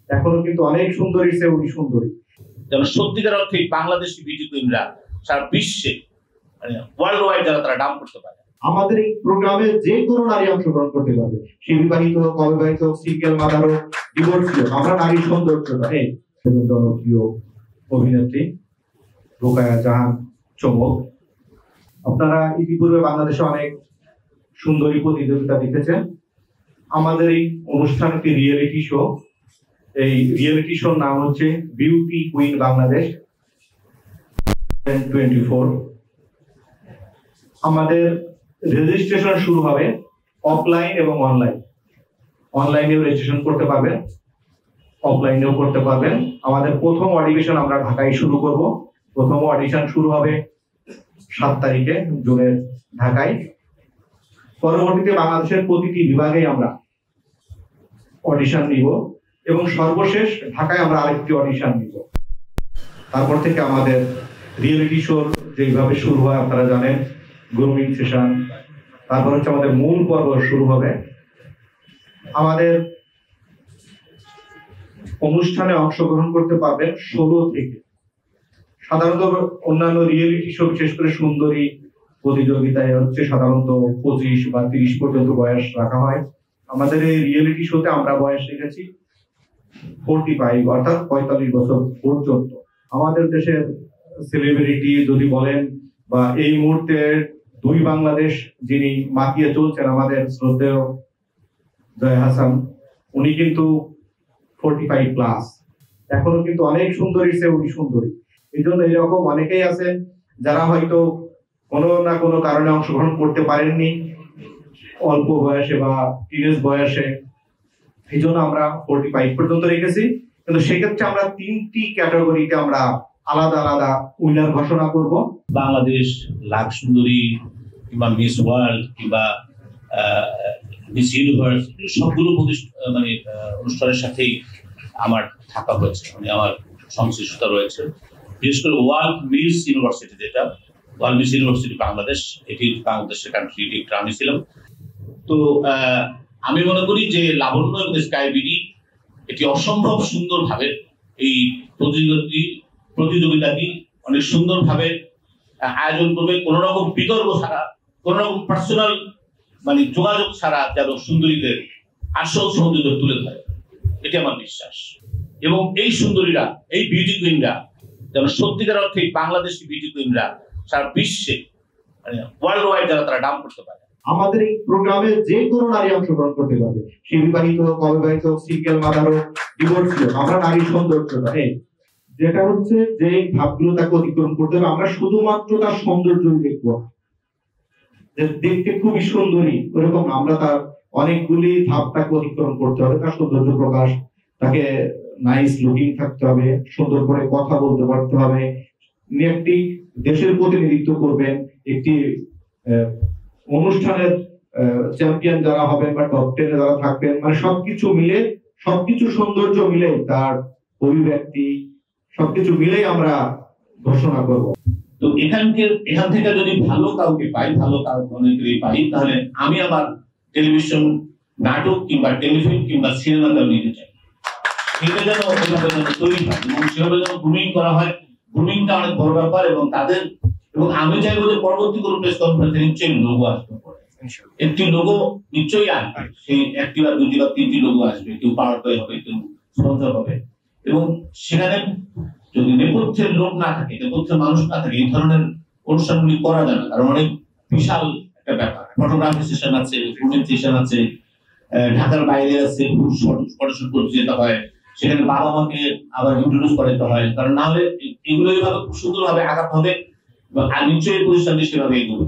এখনো কিন্তু অনেক সুন্দরীর চেয়ে উনি সুন্দরী। যেন সত্যিকার অর্থে বাংলাদেশি বিউটি কুইনরা সারা বিশ্বে মানে ওয়ার্ল্ড ওয়াইড যারা তারা ডাম করতে পারে। আমাদের এই প্রোগ্রামে যে কোনো নারী অংশগ্রহণ করতে পারবে, সে বিবাহিত হোক, অবিবাহিত হোক, সিঙ্গেল মাদার হোক, ডিভোর্সি হোক। আমরা নারীর সৌন্দর্যটা জনপ্রিয় অভিনেত্রী রোকায়া জাহান চমক। আপনারা ইতিপূর্বে বাংলাদেশে অনেক সুন্দরী প্রতিযোগিতা দেখেছেন। আমাদের এই অনুষ্ঠানটি রিয়েলিটি শো। এই রিয়েলিটি শোর নাম হচ্ছে বিউটি কুইন বাংলাদেশ 24। আমাদের রেজিস্ট্রেশন শুরু হবে অফলাইন এবং অনলাইন। অনলাইনেও রেজিস্ট্রেশন করতে পারবেন, অফলাইনেও করতে পারবেন। আমাদের প্রথম অডিশন আমরা ঢাকায় শুরু করব। প্রথম অডিশন শুরু হবে 7 তারিখে জুনের ঢাকায়। পরবর্তীতে বাংলাদেশের প্রতিটি বিভাগে আমরা অডিশন নিব এবং সর্বশেষ ঢাকায় আমরা আরেকটি অডিশন নিব। তারপর থেকে আমাদের রিয়েলিটি শো যেভাবে শুরু হয় আপনারা জানেন, গ্রুমিং সেশন, তারপর হচ্ছে আমাদের মূল পর্ব শুরু হবে। আমাদের অনুষ্ঠানে অংশগ্রহণ করতে পারবেন 16 থেকে। সাধারণত অন্যান্য রিয়েলিটি শো বিশেষ করে সুন্দরী প্রতিযোগিতায় হচ্ছে সাধারণত 25 বা 30 পর্যন্ত বয়স রাখা হয়। আমাদের এই রিয়েলিটি শোতে আমরা বয়স রেখেছি 45 অর্থাৎ 45 বছর পর্যন্ত। আমাদের দেশের সেলিব্রিটি যদি বলেন বা এই মুহূর্তে 2 বাংলাদেশ যিনি মাতিয়ে চলছেন, আমাদের শ্রদ্ধেয় জয় হাসান, উনি কিন্তু 45 প্লাস। এখনো কিন্তু অনেক সুন্দরীর চেয়ে উনি সুন্দরী। এই জন্য এরকম অনেকেই আছে যারা হয়তো কোনো না কোনো কারণে অংশগ্রহণ করতে পারেননি অল্প বয়সে বা টিনেজ বয়সে। এই জন্য আমরা 45 পর্যন্ত রেখেছি। কিন্তু সেক্ষেত্রে আমরা 3টি ক্যাটাগরিতে আমরা আলাদা আলাদা উইনার ঘোষণা করব। বাংলাদেশ লাখ সুন্দরী কিংবা মিস ওয়ার্ল্ড কিংবা মিস ইউনিভার্স সবগুলো মানে অনুষ্ঠানের সাথেই আমার থাকা হয়েছে, মানে আমার সংশ্লিষ্টতা রয়েছে। বিশেষ করে ওয়ার্ল্ড মিস ইউনিভার্সিটি, যেটা ওয়ার্ল্ড মিস ইউনিভার্সিটি বাংলাদেশ, এটি বাংলাদেশের কান্ট্রি ডিরেক্টর আমি ছিলাম। তো আমি মনে করি যে লাবণ্য এবং স্কাই বিডি এটি অসম্ভব সুন্দরভাবে এই প্রতিযোগিতাটি অনেক সুন্দরভাবে আয়োজন করবে, কোন রকম বিতর্ক ছাড়া, কোন রকম পার্সোনাল মানে যোগাযোগ ছাড়া যেন সুন্দরীদের আসল সৌন্দর্য তুলে ধরে, এটি আমার বিশ্বাস। এবং এই সুন্দরীরা, এই বিউটি কুইনরা যেন সত্যিকার অর্থে বাংলাদেশি বিউটি কুইনরা সারা বিশ্বে মানে ওয়ার্ল্ড ওয়াইড যারা তারা ডাম করতে পারে। আমাদের এই প্রোগ্রামে যে কোনো নারী অংশগ্রহণ করতে পারবে, সে বিবাহিত হোক, অবিবাহিত হোক, সিঙ্গেল মাদার হোক, ডিভোর্সি হোক। আমরা নারীর সৌন্দর্যটা যেটা হচ্ছে যে ধাপগুলো তাকে অতিক্রম করতে হবে। আমরা শুধুমাত্র তার সৌন্দর্যই দেখবো, যে দেখতে খুবই সুন্দরী ওরকম আমরা তার অনেকগুলি ধাপ তাকে অতিক্রম করতে হবে। তার সৌন্দর্য প্রকাশ, তাকে নাইস লুকিং থাকতে হবে, সুন্দর করে কথা বলতে পারতে হবে, একটি দেশের প্রতিনিধিত্ব করবেন, একটি অনুষ্ঠানের চ্যাম্পিয়ন যারা হবেন বা টপ 10 এ যারা থাকবেন, মানে সবকিছু মিলে, সবকিছু সৌন্দর্য মিলে, তার অভিব্যক্তি সবকিছু মিলে আমরা ঘোষণা করব। তো এখান থেকে যদি ভালো কাউকে পাই, ভালো অনেকেরই পাই, তাহলে আমি আমার টেলিভিশন নাটক কিংবা টেলিফিল্ম কিংবা সিনেমাতেও নিতে চাই। সেটা যেন তৈরি হয় এবং সেভাবে যেন গ্রুমিং করা হয়। গ্রুমিংটা অনেক বড় ব্যাপার এবং আমি চাইবো যে পরবর্তী কোনো প্রেস কনফারেন্সে নিশ্চয়ই লোগো আসবে, একটি লোগো নিশ্চয়ই আসবে, সেই 1টি বা 2টি বা 3টি লোগো আসবে, কেউ পাওয়ার প্লে হবে, কেউ স্পন্সর হবে। এবং সেখানে যদি নেপথ্যের লোক না থাকে, নেপথ্যের মানুষ না থাকে, এই ধরনের অনুষ্ঠানগুলি করা যায় না, কারণ অনেক বিশাল একটা ব্যাপার। ফটোগ্রাফি সেশন আছে, গ্রুমিং সেশন আছে, ঢাকার বাইরে আছে, ফটোশুট করতে যেতে হয়, সেখানে বাবা মাকে আবার ইন্ট্রোডিউস করাতে হয়, কারণ না হলে এগুলো এইভাবে খুব সুন্দরভাবে আগাতে হবে। আর নিশ্চয়ই প্রতিষ্ঠানটি সেভাবে এগোবে।